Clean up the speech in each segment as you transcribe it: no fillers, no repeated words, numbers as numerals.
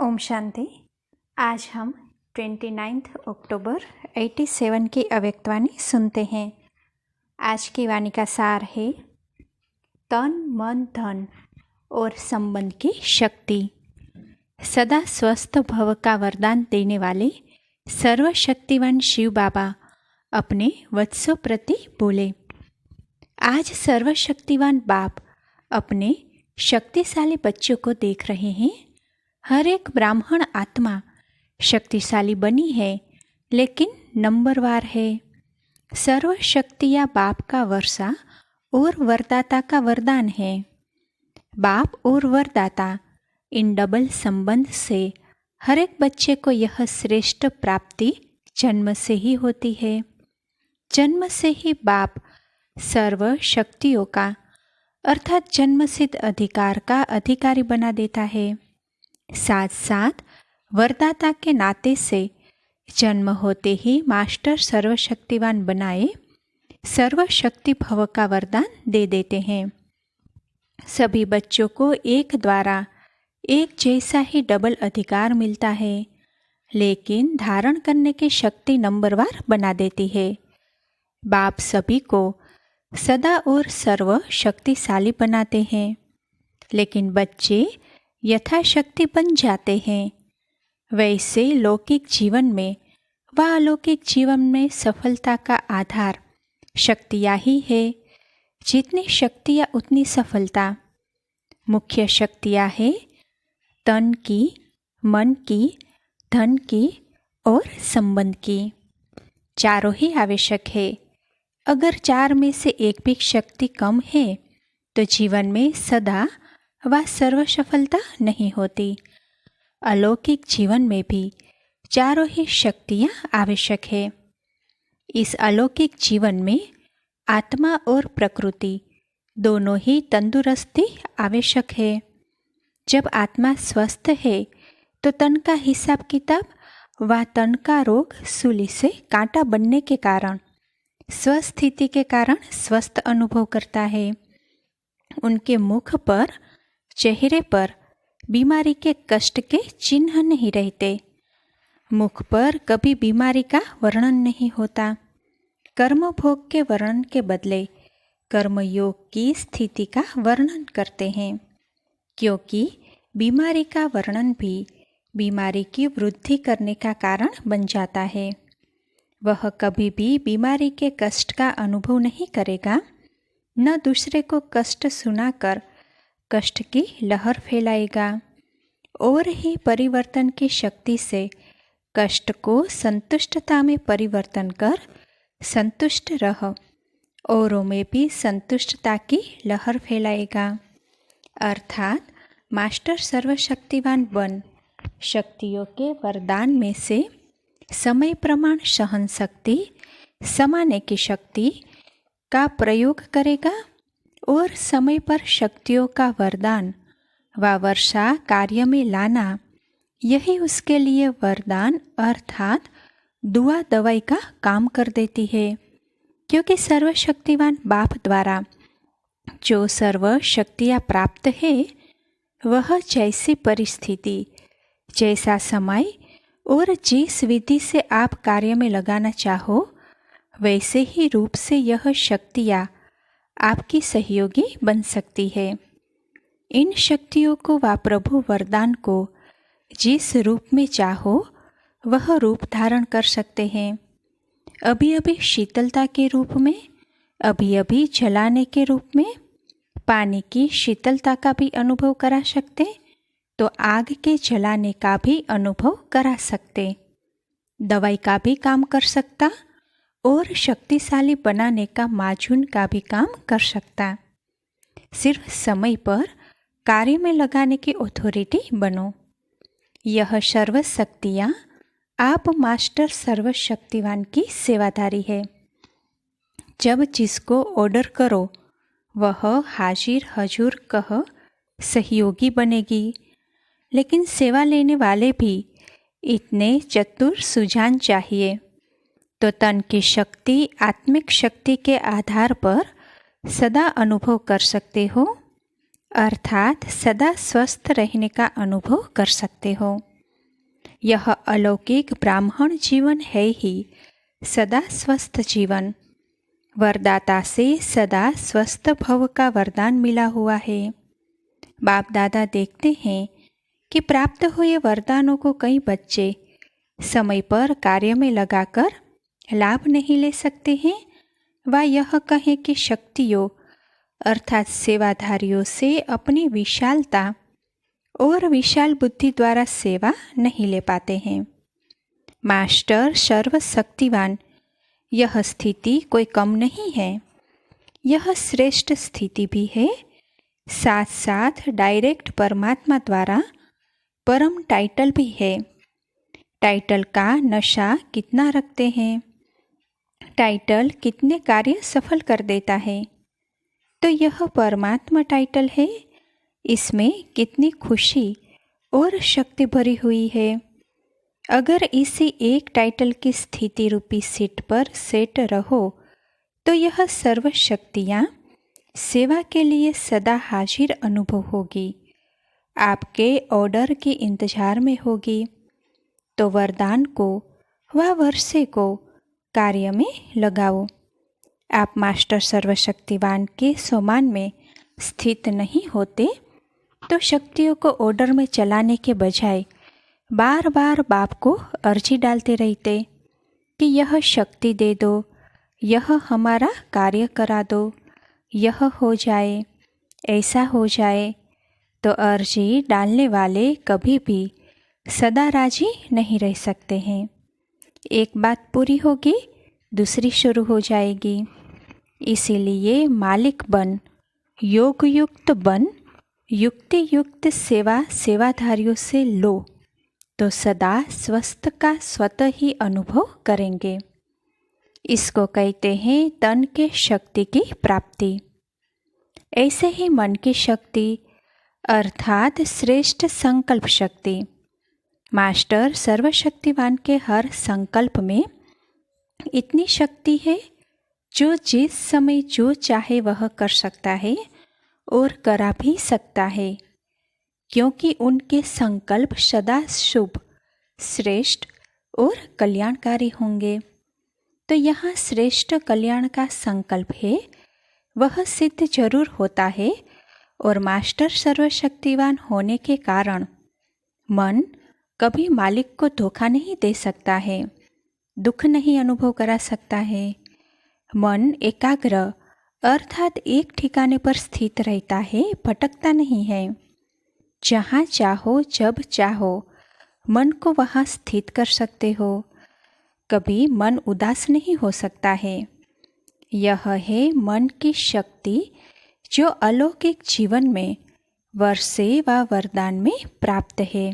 ओम शांति। आज हम 29 अक्टूबर 87 की अव्यक्तवाणी सुनते हैं। आज की वाणी का सार है तन मन धन और संबंध की शक्ति। सदा स्वस्थ भव का वरदान देने वाले सर्वशक्तिवान शिव बाबा अपने वत्सों प्रति बोले। आज सर्वशक्तिवान बाप अपने शक्तिशाली बच्चों को देख रहे हैं। हर एक ब्राह्मण आत्मा शक्तिशाली बनी है, लेकिन नंबरवार है। सर्वशक्तिया बाप का वर्षा और वरदाता का वरदान है। बाप और वरदाता इन डबल संबंध से हर एक बच्चे को यह श्रेष्ठ प्राप्ति जन्म से ही होती है। जन्म से ही बाप सर्व शक्तियों का अर्थात जन्मसिद्ध अधिकार का अधिकारी बना देता है। साथ साथ वरदाता के नाते से जन्म होते ही मास्टर सर्वशक्तिवान बनाए सर्वशक्ति भव का वरदान दे देते हैं। सभी बच्चों को एक द्वारा एक जैसा ही डबल अधिकार मिलता है, लेकिन धारण करने की शक्ति नंबरवार बना देती है। बाप सभी को सदा और सर्व शक्तिशाली बनाते हैं, लेकिन बच्चे यथाशक्ति बन जाते हैं। वैसे लौकिक जीवन में व अलौकिक जीवन में सफलता का आधार शक्तियाँ ही है। जितनी शक्तियाँ उतनी सफलता। मुख्य शक्तियाँ है तन की, मन की, धन की और संबंध की। चारों ही आवश्यक है। अगर चार में से एक भी शक्ति कम है तो जीवन में सदा वह सर्व सफलता नहीं होती। अलौकिक जीवन में भी चारों ही शक्तियाँ आवश्यक है। इस अलौकिक जीवन में आत्मा और प्रकृति दोनों ही तंदुरुस्ती आवश्यक है। जब आत्मा स्वस्थ है तो तन का हिसाब किताब व तन का रोग सूली से कांटा बनने के कारण स्वस्थिति के कारण स्वस्थ अनुभव करता है। उनके मुख पर, चेहरे पर बीमारी के कष्ट के चिन्ह नहीं रहते। मुख पर कभी बीमारी का वर्णन नहीं होता। कर्म भोग के वर्णन के बदले कर्मयोग की स्थिति का वर्णन करते हैं, क्योंकि बीमारी का वर्णन भी बीमारी की वृद्धि करने का कारण बन जाता है। वह कभी भी बीमारी के कष्ट का अनुभव नहीं करेगा, न दूसरे को कष्ट सुनाकर कष्ट की लहर फैलाएगा। और ही परिवर्तन की शक्ति से कष्ट को संतुष्टता में परिवर्तन कर संतुष्ट रह औरों में भी संतुष्टता की लहर फैलाएगा। अर्थात मास्टर सर्वशक्तिवान बन शक्तियों के वरदान में से समय प्रमाण सहन शक्ति, समाने की शक्ति का प्रयोग करेगा और समय पर शक्तियों का वरदान व वर्षा कार्य में लाना, यही उसके लिए वरदान अर्थात दुआ दवाई का काम कर देती है। क्योंकि सर्वशक्तिवान बाप द्वारा जो सर्व शक्तियाँ प्राप्त है, वह जैसी परिस्थिति, जैसा समय और जिस विधि से आप कार्य में लगाना चाहो, वैसे ही रूप से यह शक्तियाँ आपकी सहयोगी बन सकती है। इन शक्तियों को व प्रभु वरदान को जिस रूप में चाहो वह रूप धारण कर सकते हैं। अभी अभी शीतलता के रूप में, अभी अभी जलाने के रूप में, पानी की शीतलता का भी अनुभव करा सकते तो आग के जलाने का भी अनुभव करा सकते। दवाई का भी काम कर सकता और शक्तिशाली बनाने का माजून का भी काम कर सकता। सिर्फ समय पर कार्य में लगाने की अथॉरिटी बनो। यह सर्वशक्तियाँ आप मास्टर सर्वशक्तिवान की सेवादारी है। जब जिसको ऑर्डर करो वह हाजिर हजूर कह सहयोगी बनेगी। लेकिन सेवा लेने वाले भी इतने चतुर सुजान चाहिए। तो तन की शक्ति आत्मिक शक्ति के आधार पर सदा अनुभव कर सकते हो, अर्थात सदा स्वस्थ रहने का अनुभव कर सकते हो। यह अलौकिक ब्राह्मण जीवन है ही सदा स्वस्थ जीवन। वरदाता से सदा स्वस्थ भव का वरदान मिला हुआ है। बाप दादा देखते हैं कि प्राप्त हुए वरदानों को कई बच्चे समय पर कार्य में लगाकर लाभ नहीं ले सकते हैं, व यह कहें कि शक्तियों अर्थात सेवाधारियों से अपनी विशालता और विशाल बुद्धि द्वारा सेवा नहीं ले पाते हैं। मास्टर सर्वशक्तिवान, यह स्थिति कोई कम नहीं है, यह श्रेष्ठ स्थिति भी है। साथ साथ डायरेक्ट परमात्मा द्वारा परम टाइटल भी है। टाइटल का नशा कितना रखते हैं, टाइटल कितने कार्य सफल कर देता है, तो यह परमात्मा टाइटल है, इसमें कितनी खुशी और शक्ति भरी हुई है। अगर इसी एक टाइटल की स्थिति रूपी सीट पर सेट रहो तो यह सर्व शक्तियाँ सेवा के लिए सदा हाजिर अनुभव होगी, आपके ऑर्डर के इंतजार में होगी। तो वरदान को व वर्षे को कार्य में लगाओ। आप मास्टर सर्वशक्तिवान के समान में स्थित नहीं होते तो शक्तियों को ऑर्डर में चलाने के बजाय बार बार बाप को अर्जी डालते रहते कि यह शक्ति दे दो, यह हमारा कार्य करा दो, यह हो जाए, ऐसा हो जाए। तो अर्जी डालने वाले कभी भी सदा राजी नहीं रह सकते हैं। एक बात पूरी होगी, दूसरी शुरू हो जाएगी। इसीलिए मालिक बन, योग युक्त बन, युक्ति युक्त सेवा सेवाधारियों से लो तो सदा स्वस्थ का स्वतः ही अनुभव करेंगे। इसको कहते हैं तन के शक्ति की प्राप्ति। ऐसे ही मन की शक्ति अर्थात श्रेष्ठ संकल्प शक्ति। मास्टर सर्वशक्तिवान के हर संकल्प में इतनी शक्ति है जो जिस समय जो चाहे वह कर सकता है और करा भी सकता है, क्योंकि उनके संकल्प सदा शुभ, श्रेष्ठ और कल्याणकारी होंगे। तो यहाँ श्रेष्ठ कल्याण का संकल्प है, वह सिद्ध जरूर होता है। और मास्टर सर्वशक्तिवान होने के कारण मन कभी मालिक को धोखा नहीं दे सकता है, दुख नहीं अनुभव करा सकता है। मन एकाग्र अर्थात एक ठिकाने पर स्थित रहता है, भटकता नहीं है। जहाँ चाहो जब चाहो मन को वहाँ स्थित कर सकते हो। कभी मन उदास नहीं हो सकता है। यह है मन की शक्ति जो अलौकिक जीवन में वर्षे व वरदान में प्राप्त है।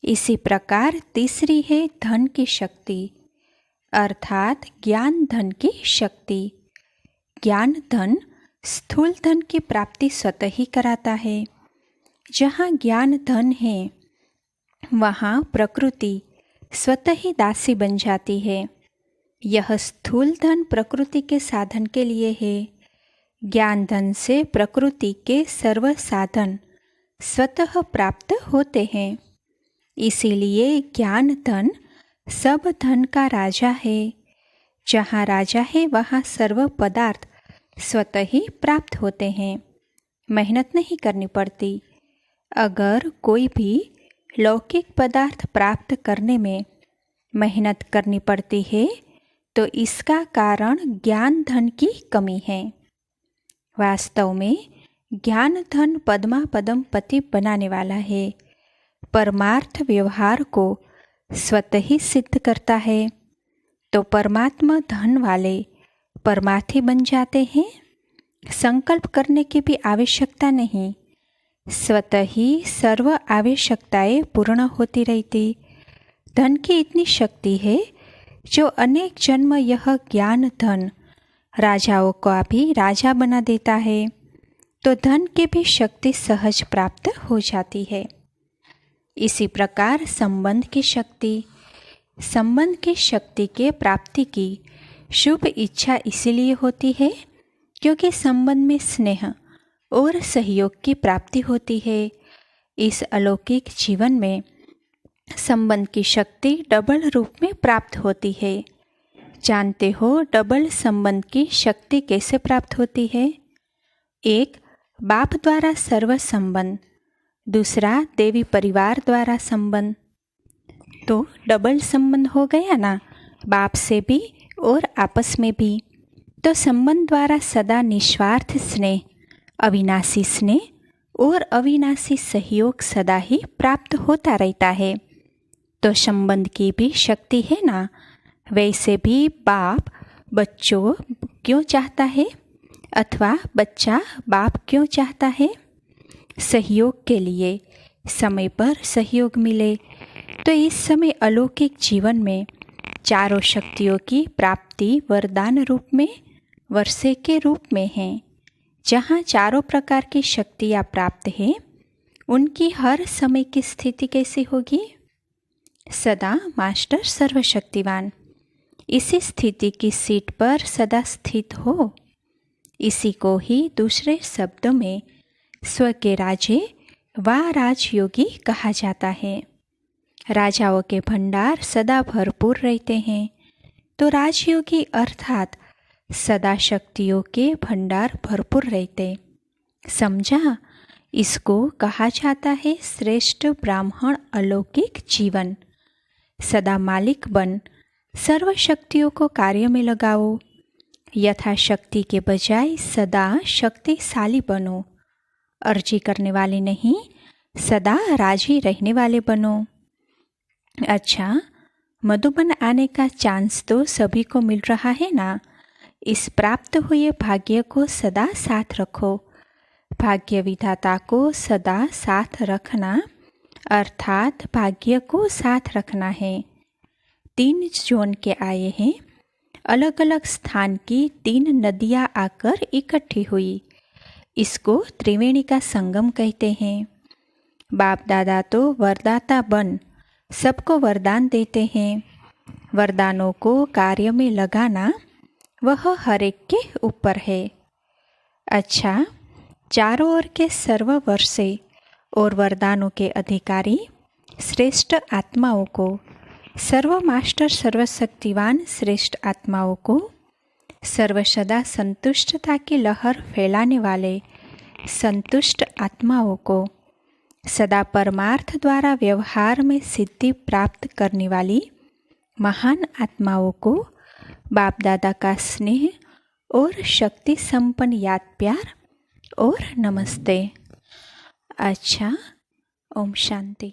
इसी प्रकार तीसरी है धन की शक्ति अर्थात ज्ञान धन की शक्ति। ज्ञान धन स्थूल धन की प्राप्ति स्वतः ही कराता है। जहाँ ज्ञान धन है वहाँ प्रकृति स्वतः ही दासी बन जाती है। यह स्थूल धन प्रकृति के साधन के लिए है। ज्ञान धन से प्रकृति के सर्व साधन स्वतः प्राप्त होते हैं। इसीलिए ज्ञान धन सब धन का राजा है। जहाँ राजा है वहाँ सर्व पदार्थ स्वतः ही प्राप्त होते हैं, मेहनत नहीं करनी पड़ती। अगर कोई भी लौकिक पदार्थ प्राप्त करने में मेहनत करनी पड़ती है तो इसका कारण ज्ञान धन की कमी है। वास्तव में ज्ञान धन पद्मा पदम पति बनाने वाला है। परमार्थ व्यवहार को स्वतः ही सिद्ध करता है। तो परमात्मा धन वाले परमार्थी बन जाते हैं। संकल्प करने की भी आवश्यकता नहीं, स्वतः ही सर्व आवश्यकताएं पूर्ण होती रहती। धन की इतनी शक्ति है जो अनेक जन्म यह ज्ञान धन राजाओं का भी राजा बना देता है। तो धन की भी शक्ति सहज प्राप्त हो जाती है। इसी प्रकार संबंध की शक्ति। संबंध की शक्ति के प्राप्ति की शुभ इच्छा इसीलिए होती है क्योंकि संबंध में स्नेह और सहयोग की प्राप्ति होती है। इस अलौकिक जीवन में संबंध की शक्ति डबल रूप में प्राप्त होती है। जानते हो डबल संबंध की शक्ति कैसे प्राप्त होती है? एक, बाप द्वारा सर्व संबंध, दूसरा देवी परिवार द्वारा संबंध। तो डबल संबंध हो गया ना, बाप से भी और आपस में भी। तो संबंध द्वारा सदा निस्वार्थ स्नेह, अविनाशी स्नेह और अविनाशी सहयोग सदा ही प्राप्त होता रहता है। तो संबंध की भी शक्ति है ना। वैसे भी बाप बच्चों क्यों चाहता है अथवा बच्चा बाप क्यों चाहता है? सहयोग के लिए, समय पर सहयोग मिले। तो इस समय अलौकिक जीवन में चारों शक्तियों की प्राप्ति वरदान रूप में, वर्षे के रूप में है। जहाँ चारों प्रकार की शक्तियाँ प्राप्त है, उनकी हर समय की स्थिति कैसी होगी? सदा मास्टर सर्वशक्तिवान। इसी स्थिति की सीट पर सदा स्थित हो। इसी को ही दूसरे शब्दों में स्व के राजे व राजयोगी कहा जाता है। राजाओं के भंडार सदा भरपूर रहते हैं, तो राजयोगी अर्थात सदा शक्तियों के भंडार भरपूर रहते। समझा? इसको कहा जाता है श्रेष्ठ ब्राह्मण अलौकिक जीवन। सदा मालिक बन, सर्व शक्तियों को कार्य में लगाओ। यथाशक्ति के बजाय सदा शक्तिशाली बनो। अर्जी करने वाले नहीं, सदा राजी रहने वाले बनो। अच्छा, मधुबन आने का चांस तो सभी को मिल रहा है ना। इस प्राप्त हुए भाग्य को सदा साथ रखो। भाग्य विधाता को सदा साथ रखना अर्थात भाग्य को साथ रखना है। 3 जोन के आए हैं। अलग अलग स्थान की 3 नदियाँ आकर इकट्ठी हुई। इसको त्रिवेणी का संगम कहते हैं। बाप दादा तो वरदाता बन सबको वरदान देते हैं। वरदानों को कार्य में लगाना वह हर एक के ऊपर है। अच्छा, चारों ओर के सर्व वर्षे और वरदानों के अधिकारी श्रेष्ठ आत्माओं को, सर्व मास्टर सर्वशक्तिवान श्रेष्ठ आत्माओं को, सर्वसदा संतुष्टता की लहर फैलाने वाले संतुष्ट आत्माओं को, सदा परमार्थ द्वारा व्यवहार में सिद्धि प्राप्त करने वाली महान आत्माओं को बाप दादा का स्नेह और शक्ति संपन्न याद प्यार और नमस्ते। अच्छा, ओम शांति।